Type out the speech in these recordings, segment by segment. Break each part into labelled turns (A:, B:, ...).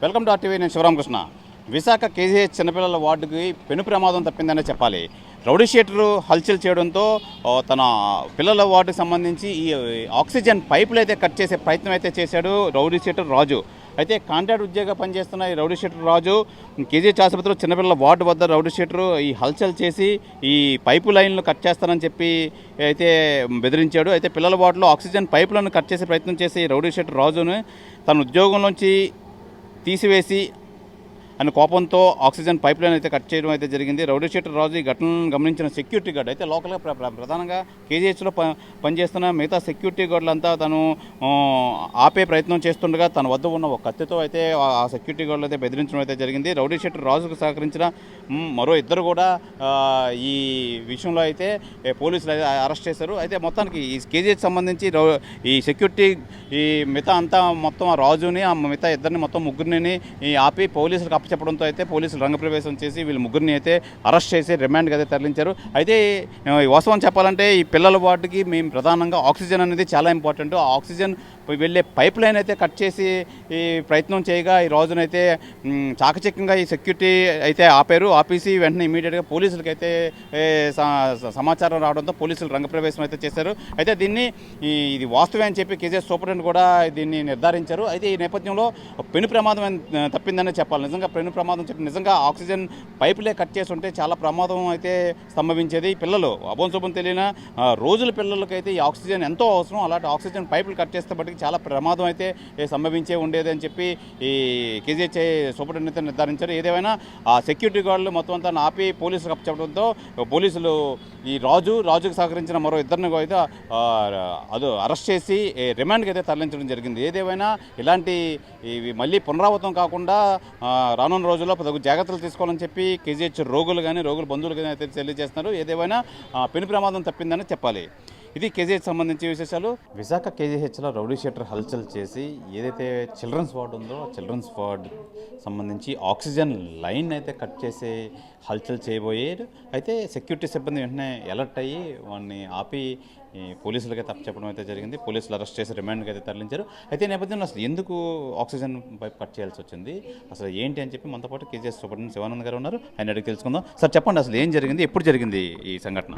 A: Welcome to RTV. నేను Sivaramakrishna. Visakha KGH చిన్నపిల్లల వార్డుకి పెను ప్రమాదం తప్పిందనే చెప్పాలి. రౌడీ షీటరు హల్చల్ చేయడంతో తన పిల్లల వార్డుకి సంబంధించి ఈ ఆక్సిజన్ పైపులు అయితే కట్ చేసే ప్రయత్నం అయితే చేశాడు రౌడీ షీటర్ రాజు. అయితే కాంట్రాక్ట్ ఉద్యోగంగా పనిచేస్తున్న ఈ రౌడీ షీటర్ రాజు కేజీహెచ్ ఆసుపత్రిలో చిన్నపిల్లల వార్డు వద్ద రౌడీ షీటరు ఈ హల్చల్ చేసి ఈ పైపు లైన్లు కట్ చేస్తానని చెప్పి అయితే బెదిరించాడు. అయితే పిల్లల వార్డులో ఆక్సిజన్ పైపులను కట్ చేసే ప్రయత్నం చేసి రౌడీ షీటర్ రాజును తన ఉద్యోగంలోంచి తీసివేసి అని కోపంతో ఆక్సిజన్ పైప్ లైన్ అయితే కట్ చేయడం అయితే జరిగింది. రౌడీ షీటర్ రాజు ఈ ఘటనను గమనించిన సెక్యూరిటీ గార్డ్ అయితే లోకల్గా ప్రధానంగా కేజీహెచ్లో పనిచేస్తున్న మిగతా సెక్యూరిటీ గార్డులంతా తను ఆపే ప్రయత్నం చేస్తుండగా తన వద్ద ఉన్న ఒక కత్తితో అయితే ఆ సెక్యూరిటీ గార్డులు అయితే బెదిరించడం అయితే జరిగింది. రౌడీ షీటర్ రాజుకు సహకరించిన మరో ఇద్దరు కూడా ఈ విషయంలో అయితే పోలీసులు అరెస్ట్ చేశారు. అయితే మొత్తానికి ఈ కేజీహెచ్ సంబంధించి ఈ సెక్యూరిటీ ఈ మిగతా అంతా మొత్తం ఆ రాజుని ఆ మిగతా ఇద్దరిని మొత్తం ముగ్గురిని ఆపి పోలీసులకు చెప్పడంతో అయితే పోలీసులు రంగప్రవేశం చేసి వీళ్ళు ముగ్గురిని అయితే అరెస్ట్ చేసి రిమాండ్కి అయితే తరలించారు. అయితే వాస్తవం చెప్పాలంటే ఈ పిల్లల వార్డుకి మేము ప్రధానంగా ఆక్సిజన్ అనేది చాలా ఇంపార్టెంట్. ఆ ఆక్సిజన్ వెళ్ళే పైప్ లైన్ అయితే కట్ చేసి ఈ ప్రయత్నం చేయగా ఈ రోజునైతే చాకచక్యంగా ఈ సెక్యూరిటీ అయితే ఆపేసి వెంటనే ఇమీడియట్గా పోలీసులకి అయితే సమాచారం రావడంతో పోలీసులు రంగప్రవేశం అయితే చేశారు. అయితే దీన్ని ఇది వాస్తవే అని చెప్పి కేజీహెచ్ సూపరింటెండెంట్ కూడా దీన్ని నిర్ధారించారు. అయితే ఈ నేపథ్యంలో పెను ప్రమాదం తప్పిందనే చెప్పాలి. నిజంగా పెను ప్రమాదం చెప్పి నిజంగా ఆక్సిజన్ పైపులే కట్ చేసి ఉంటే చాలా ప్రమాదం అయితే సంభవించేది. పిల్లలు అభోంశుభం తెలియని రోజుల పిల్లలకైతే ఈ ఆక్సిజన్ ఎంతో అవసరం. అలాంటి ఆక్సిజన్ పైపులు కట్ చేస్తే బట్టి చాలా ప్రమాదం అయితే సంభవించే ఉండేది అని చెప్పి ఈ కేజీహెచ్ సూపరింటెండెంట్ నిర్ధారించారు. ఏదేమైనా ఆ సెక్యూరిటీ గార్డులు మొత్తం అంతా ఆపి పోలీసులకు అప్పచెప్పడంతో పోలీసులు ఈ రాజుకు సహకరించిన మరో ఇద్దరిని అయితే అరెస్ట్ చేసి రిమాండ్కి అయితే తరలించడం జరిగింది. ఏదేమైనా ఇలాంటి ఇవి మళ్ళీ పునరావృతం కాకుండా రానున్న రోజుల్లో తగు జాగ్రత్తలు తీసుకోవాలని చెప్పి కేజీహెచ్ రోగులు బంధువులు కానీ అయితే తెలియజేస్తున్నారు. ఏదేమైనా పెను ప్రమాదం తప్పిందని చెప్పాలి. ఇది కేజీహెచ్ సంబంధించి విశేషాలు. విశాఖ కేజీహెచ్లో రౌడీ షీటర్ హల్చల్ చేసి ఏదైతే చిల్డ్రన్స్ వార్డు ఉందో చిల్డ్రన్స్ వార్డు సంబంధించి ఆక్సిజన్ లైన్ అయితే కట్ చేసి హల్చల్ చేయబోయారు. అయితే సెక్యూరిటీ సిబ్బంది వెంటనే అలర్ట్ అయ్యి వాడిని ఆపి పోలీసులకైతే అప్పచెప్పడం అయితే జరిగింది. పోలీసులు అరెస్ట్ చేసి రిమాండ్కి అయితే తరలించారు. అయితే నేపథ్యంలో అసలు ఎందుకు ఆక్సిజన్ పైప్ కట్ చేయాల్సి వచ్చింది, అసలు ఏంటి అని చెప్పి మనతో పాటు కేజీహెచ్ సూపరింటెండెంట్ శివానంద్ గారు ఉన్నారు. ఆయన అడిగి తెలుసుకుందాం. సార్ చెప్పండి, అసలు ఏం జరిగింది, ఎప్పుడు జరిగింది ఈ సంఘటన?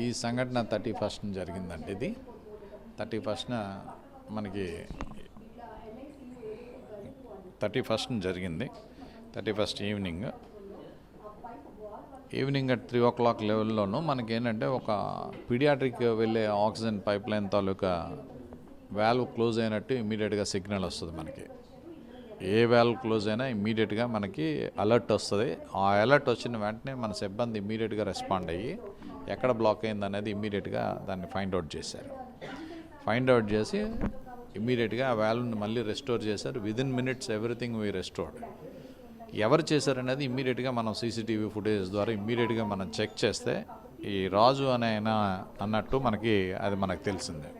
B: ఈ సంఘటన 31st జరిగిందండి. ఇది 31st మనకి 31st జరిగింది. 31st ఈవినింగ్ at 3 o'clock లెవెల్లోనూ మనకి ఏంటంటే ఒక పీడియాట్రిక్ వెళ్ళే ఆక్సిజన్ పైప్ లైన్ తాలూకా వాల్వ్ క్లోజ్ అయినట్టు ఇమ్మీడియట్గా సిగ్నల్ వస్తుంది. మనకి ఏ వాల్వ్ క్లోజ్ అయినా ఇమ్మీడియట్గా మనకి అలర్ట్ వస్తుంది. ఆ అలర్ట్ వచ్చిన వెంటనే మన సిబ్బంది ఇమ్మీడియట్గా రెస్పాండ్ అయ్యి ఎక్కడ బ్లాక్ అయింది అనేది ఇమ్మీడియట్గా దాన్ని ఫైండ్ అవుట్ చేసి ఇమ్మీడియట్గా ఆ వాల్వ్ని మళ్ళీ రెస్టోర్ చేశారు. Within minutes everything we restored. ఎవరు చేశారనేది ఇమ్మీడియట్గా మనం సీసీటీవీ ఫుటేజ్ ద్వారా ఇమ్మీడియట్గా మనం చెక్ చేస్తే ఈ రాజు అన్నట్టు మనకి అది మనకు తెలిసిందే.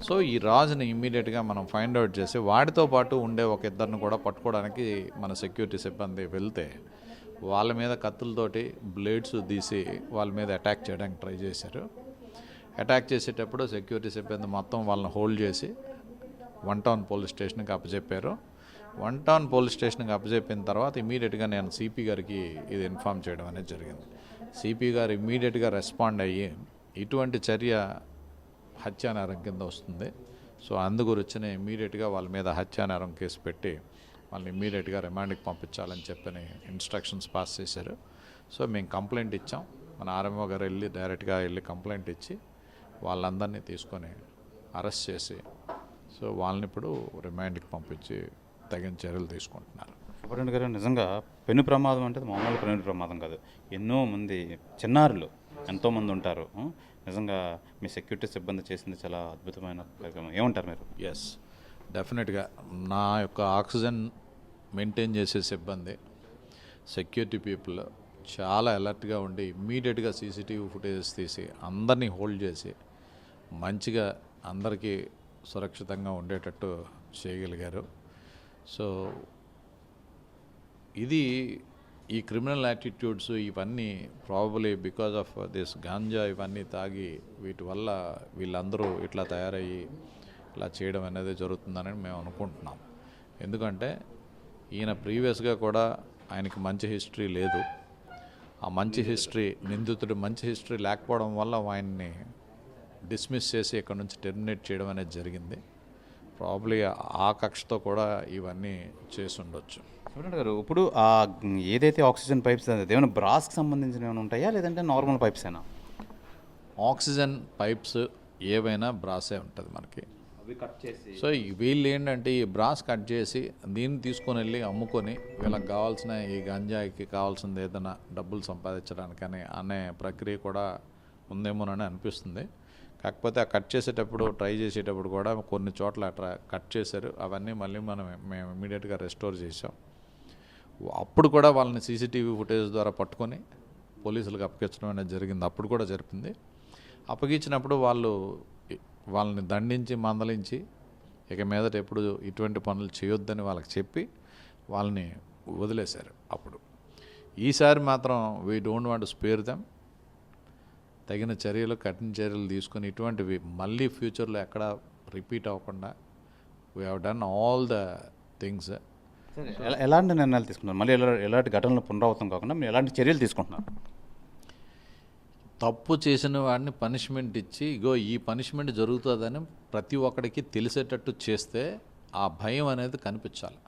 B: సో ఈ రాజుని ఇమ్మీడియట్గా మనం ఫైండ్ అవుట్ చేసి వాడితో పాటు ఉండే ఒక ఇద్దరిని కూడా పట్టుకోవడానికి మన సెక్యూరిటీ సిబ్బంది వెళ్తే వాళ్ళ మీద కత్తులతోటి బ్లేడ్స్ తీసి వాళ్ళ మీద అటాక్ చేయడానికి ట్రై చేశారు. అటాక్ చేసేటప్పుడు సెక్యూరిటీ సిబ్బంది మొత్తం వాళ్ళని హోల్డ్ చేసి 1 Town పోలీస్ స్టేషన్కి అప్పచెప్పారు. 1 Town పోలీస్ స్టేషన్కి అప్పచెప్పిన తర్వాత ఇమీడియట్గా నేను సిపి గారికి ఇది ఇన్ఫామ్ చేయడం అనేది జరిగింది. సిపి గారు ఇమీడియట్గా రెస్పాండ్ అయ్యి ఇటువంటి చర్య హత్యానేరం కింద వస్తుంది. సో అందుగురించిన ఇమీడియట్గా వాళ్ళ మీద హత్యానేరం కేసు పెట్టి వాళ్ళని ఇమీడియట్గా రిమాండ్కి పంపించాలని చెప్పని ఇన్స్ట్రక్షన్స్ పాస్ చేశారు. సో మేము కంప్లైంట్ ఇచ్చాం. మన ఆర్ఎంఓ గారు డైరెక్ట్గా వెళ్ళి కంప్లైంట్ ఇచ్చి వాళ్ళందరినీ తీసుకొని అరెస్ట్ చేసి సో వాళ్ళని ఇప్పుడు రిమాండ్కి పంపించి తగిన చర్యలు తీసుకుంటున్నారు.
A: సూపరింటెండెంట్ గారు, నిజంగా పెను ప్రమాదం అంటే మామూలు పెను ప్రమాదం కాదు. ఎన్నో మంది చిన్నారులు ఎంతోమంది ఉంటారు. నిజంగా మీ సెక్యూరిటీ సిబ్బంది చేసింది చాలా అద్భుతమైన కార్యక్రమం. ఏమంటారు మీరు?
B: ఎస్, డెఫినెట్గా నా యొక్క ఆక్సిజన్ మెయింటైన్ చేసే సిబ్బంది సెక్యూరిటీ పీపుల్ చాలా అలర్ట్గా ఉండి ఇమ్మీడియట్గా సీసీటీవీ ఫుటేజెస్ తీసి అందరినీ హోల్డ్ చేసి మంచిగా అందరికీ సురక్షితంగా ఉండేటట్టు చేయగలిగారు. సో ఇది ఈ క్రిమినల్ యాటిట్యూడ్స్ ఇవన్నీ probably because of this ganja ఇవన్నీ తాగి వీటి వల్ల వీళ్ళందరూ ఇట్లా తయారయ్యి ఇలా చేయడం అనేది జరుగుతుందని మేము అనుకుంటున్నాం. ఎందుకంటే ఈయన ప్రీవియస్గా కూడా ఆయనకి మంచి హిస్టరీ లేదు. ఆ మంచి హిస్టరీ, నిందితుడు మంచి హిస్టరీ లేకపోవడం వల్ల ఆయన్ని డిస్మిస్ చేసి ఇక్కడ నుంచి టెర్మినేట్ చేయడం అనేది జరిగింది. ప్రాబ్లీ ఆ కక్షతో కూడా ఇవన్నీ చేసి ఉండొచ్చు.
A: సూర్యనారాయణ గారు, ఇప్పుడు ఏదైతే ఆక్సిజన్ పైప్స్ ఏమైనా బ్రాస్కి సంబంధించిన ఏమైనా ఉంటాయా, లేదంటే నార్మల్ పైప్స్ అయినా?
B: ఆక్సిజన్ పైప్స్ ఏవైనా బ్రాసే ఉంటుంది మనకి.
A: అవి కట్ చేసి
B: సో వీళ్ళు ఏంటంటే ఈ బ్రాస్ కట్ చేసి దీన్ని తీసుకొని వెళ్ళి అమ్ముకొని వీళ్ళకి కావాల్సిన ఈ గంజాయికి కావాల్సింది ఏదైనా డబ్బులు సంపాదించడానికని అనే ప్రక్రియ కూడా ఉందేమోనని అనిపిస్తుంది. కాకపోతే ఆ కట్ చేసేటప్పుడు, ట్రై చేసేటప్పుడు కూడా కొన్ని చోట్ల కట్ చేశారు. అవన్నీ మళ్ళీ మేము ఇమీడియట్గా రెస్టోర్ చేసాం. అప్పుడు కూడా వాళ్ళని సీసీటీవీ ఫుటేజ్ ద్వారా పట్టుకొని పోలీసులకు అప్పగించడం అనేది జరిగింది. అప్పుడు కూడా జరిపింది. అప్పగించినప్పుడు వాళ్ళని దండించి, మందలించి ఇక మీదట ఎప్పుడు ఇటువంటి పనులు చేయొద్దని వాళ్ళకి చెప్పి వాళ్ళని వదిలేశారు. అప్పుడు ఈసారి మాత్రం we don't want to spare them. తగిన చర్యలు, కఠిన చర్యలు తీసుకొని ఇటువంటివి మళ్ళీ ఫ్యూచర్లో ఎక్కడ రిపీట్ అవ్వకుండా we have done all the things.
A: ఎలాంటి నిర్ణయాలు తీసుకుంటున్నారు? మళ్ళీ ఎలాంటి ఘటనలు పునరావృతం కాకుండా మీరు ఎలాంటి చర్యలు తీసుకుంటున్నారు?
B: తప్పు చేసిన వాడిని పనిష్మెంట్ ఇచ్చి, ఇగో ఈ పనిష్మెంట్ జరుగుతుందని ప్రతి ఒక్కడికి తెలిసేటట్టు చేస్తే ఆ భయం అనేది కనిపించాలి.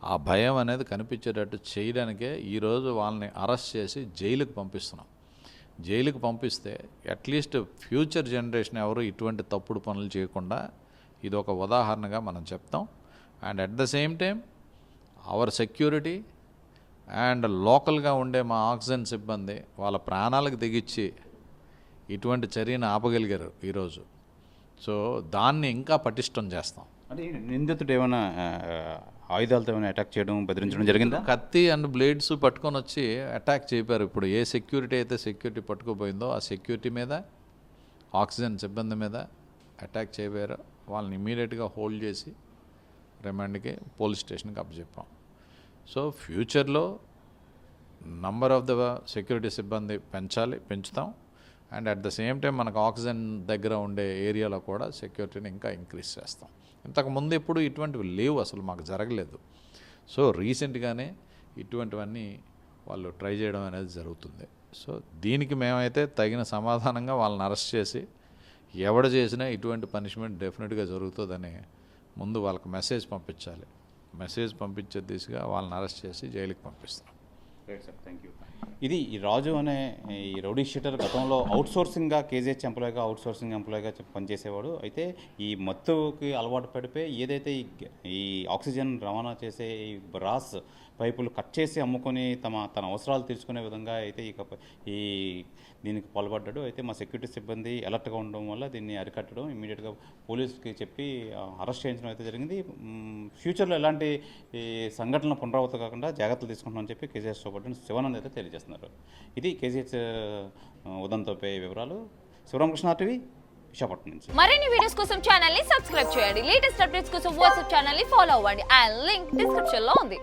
B: ఆ భయం అనేది కనిపించేటట్టు చేయడానికే ఈరోజు వాళ్ళని అరెస్ట్ చేసి జైలుకి పంపిస్తున్నాం. జైలుకి పంపిస్తే అట్లీస్ట్ ఫ్యూచర్ జనరేషన్ ఎవరు ఇటువంటి తప్పుడు పనులు చేయకుండా ఇది ఒక ఉదాహరణగా మనం చెప్తాం. And at the same time our security and లోకల్గా ఉండే మా ఆక్సిజన్ సిబ్బంది వాళ్ళ ప్రాణాలకు తెగించి ఇటువంటి చర్యను ఆపగలిగారు ఈరోజు. సో దాన్ని ఇంకా పటిష్టం చేస్తాం.
A: అంటే నిందితుడు ఏమైనా ఆయుధాలతో ఏమైనా అటాక్ చేయడం, బెదిరించడం జరిగిందా?
B: కత్తి అండ్ బ్లేడ్స్ పట్టుకొని వచ్చి అటాక్ చేపారు. ఇప్పుడు ఏ సెక్యూరిటీ అయితే సెక్యూరిటీ పట్టుకుపోయిందో ఆ సెక్యూరిటీ మీద, ఆక్సిజన్ సిబ్బంది మీద అటాక్ చేయబోయారు. వాళ్ళని ఇమీడియట్గా హోల్డ్ చేసి రిమాండ్కి పోలీస్ స్టేషన్కి అప్పచెప్పాం. సో ఫ్యూచర్లో నంబర్ ఆఫ్ ద సెక్యూరిటీ సిబ్బంది పెంచుతాం. And at the same time మనకు ఆక్సిజన్ దగ్గర ఉండే ఏరియాలో కూడా సెక్యూరిటీని ఇంకా ఇంక్రీజ్ చేస్తాం. ఇంతకుముందు ఎప్పుడు ఇటువంటివి లేవు, అసలు మాకు జరగలేదు. సో రీసెంట్గానే ఇటువంటివన్నీ వాళ్ళు ట్రై చేయడం అనేది జరుగుతుంది. సో దీనికి మేమైతే తగిన సమాధానంగా వాళ్ళని అరెస్ట్ చేసి ఎవడు చేసినా ఇటువంటి పనిష్మెంట్ డెఫినెట్గా జరుగుతుందని ముందు వాళ్ళకి మెసేజ్ పంపించాలి. మెసేజ్ పంపించే దిశగా వాళ్ళని అరెస్ట్ చేసి జైలుకి పంపిస్తాం.
A: Right sir, thank you. ఇది ఈ రాజు అనే ఈ రౌడీ షీటర్ గతంలో అవుట్సోర్సింగ్గా, కేజీహెచ్ ఎంప్లాయీగా, అవుట్సోర్సింగ్ ఎంప్లాయీగా పనిచేసేవాడు. అయితే ఈ మత్తుకి అలవాటు పడిపోయి ఏదైతే ఈ ఆక్సిజన్ రవాణా చేసే ఈ బ్రాస్ పైపులు కట్ చేసి అమ్ముకొని తన అవసరాలు తీర్చుకునే విధంగా అయితే ఈ దీనికి పాల్పడ్డాడు. అయితే మా సెక్యూరిటీ సిబ్బంది అలర్ట్గా ఉండడం వల్ల దీన్ని అరికట్టడం, ఇమీడియట్గా పోలీసుకి చెప్పి అరెస్ట్ చేయించడం అయితే జరిగింది. ఫ్యూచర్లో ఎలాంటి ఈ సంఘటనలు పునరావృతం కాకుండా జాగ్రత్తలు తీసుకుంటామని చెప్పి కేజీహెచ్ సూపరింటెండెంట్ శివానంద్ అయితే తెలియజేస్తున్నారు. ఇది కేజీహెచ్ ఉదంతోపై వివరాలు. శివరామకృష్ణ టీవీ, విశాఖపట్నం నుంచి.
C: మరిన్ని వీడియోస్ కోసం ఛానల్ ని సబ్స్క్రైబ్ చేయండి. లేటెస్ట్ అప్డేట్స్ కోసం వాట్సాప్ ఛానల్ ని ఫాలో అవ్వండి. ఆ లింక్ డిస్క్రిప్షన్ లో ఉంది.